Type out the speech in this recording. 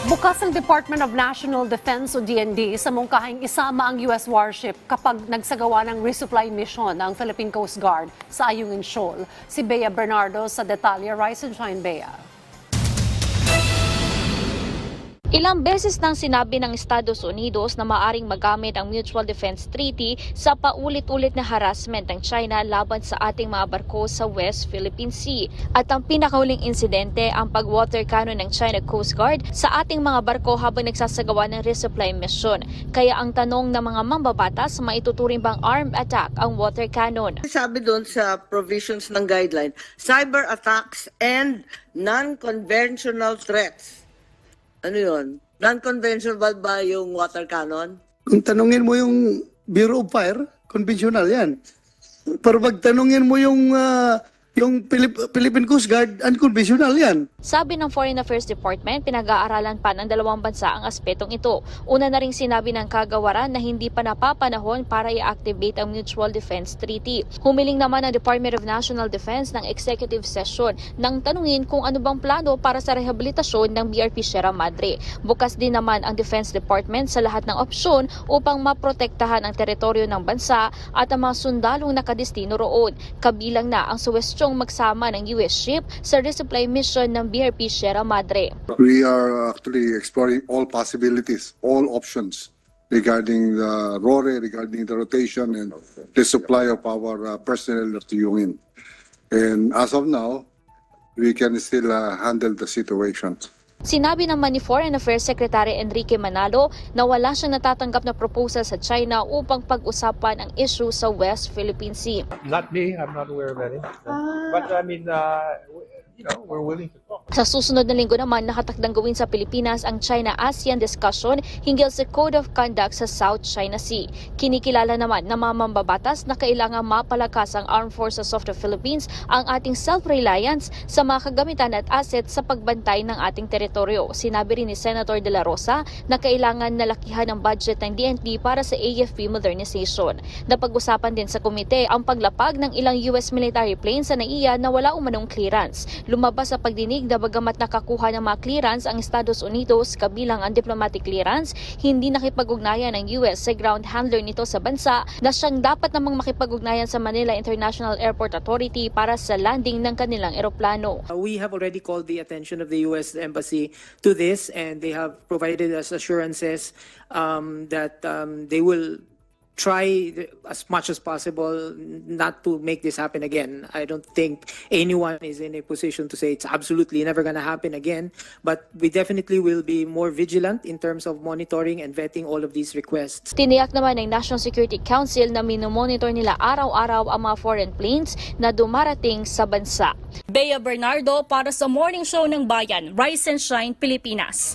Bukas ang Department of National Defense o DND sa mungkahing isama ang US warship kapag nagsagawa ng resupply mission ng Philippine Coast Guard sa Ayungin Shoal. Si Bea Bernardo sa detalye. Rise and shine, Bea. Ilang beses nang sinabi ng Estados Unidos na maaring magamit ang Mutual Defense Treaty sa paulit-ulit na harassment ng China laban sa ating mga barko sa West Philippine Sea. At ang pinakahuling insidente ang pag-water cannon ng China Coast Guard sa ating mga barko habang nagsasagawa ng resupply mission. Kaya ang tanong ng mga mambabatas, maituturing bang armed attack ang water cannon? Sabi doon sa provisions ng guideline, cyber attacks and non-conventional threats. Ano yun? Non-conventional ba yung water cannon? Kung tanungin mo yung Bureau of Fire, conventional yan. Pero pag tanungin mo yung Philippine Coast Guard, unconventional yan. Sabi ng Foreign Affairs Department, pinag-aaralan pa ng dalawang bansa ang aspetong ito. Una na ring sinabi ng kagawaran na hindi pa napapanahon para i-activate ang Mutual Defense Treaty. Humiling naman ang Department of National Defense ng executive session nang tanungin kung ano bang plano para sa rehabilitasyon ng BRP Sierra Madre. Bukas din naman ang Defense Department sa lahat ng opsyon upang maprotektahan ang teritoryo ng bansa at ang mga sundalong nakadestino roon. Kabilang na ang suwestiyong magsama ng US ship sa resupply mission ng BRP Sierra Madre. We are actually exploring all possibilities, all options regarding the RORE, regarding the rotation and the supply of our personnel at Yungin. And as of now, we can still handle the situation. Sinabi naman ni Foreign Affairs Secretary Enrique Manalo na wala siyang natatanggap na proposal sa China upang pag-usapan ang issue sa West Philippine Sea. Not me. I'm not aware of any. But I mean, we're willing to talk. Sa susunod na linggo naman, nakatakdang gawin sa Pilipinas ang China-ASEAN discussion hinggil sa Code of Conduct sa South China Sea. Kinikilala naman ng mga mambabatas na kailangan mapalakas ang Armed Forces of the Philippines ang ating self-reliance sa mga kagamitan at assets sa pagbantay ng ating teritoryo. Sinabi rin ni Senator De La Rosa na kailangan nalakihan ang budget ng DND para sa AFP modernization. Napag-usapan din sa komite ang paglapag ng ilang US military planes sa NAIA na wala umanong clearance. Lumabas sa pagdinig na bagamat nakakuha ng mga clearance ang Estados Unidos kabilang ang diplomatic clearance, hindi nakipag-ugnayan ng US sa ground handler nito sa bansa na siyang dapat namang makipag-ugnayan sa Manila International Airport Authority para sa landing ng kanilang eroplano. We have already called the attention of the U.S. Embassy to this, and they have provided us assurances that they will try as much as possible not to make this happen again. I don't think anyone is in a position to say it's absolutely never going to happen again, but we definitely will be more vigilant in terms of monitoring and vetting all of these requests. Tiniyak naman ng National Security Council na minomonitor nila araw-araw ang mga foreign planes na dumarating sa bansa. Bea Bernardo para sa Morning Show ng Bayan, Rise and Shine, Pilipinas.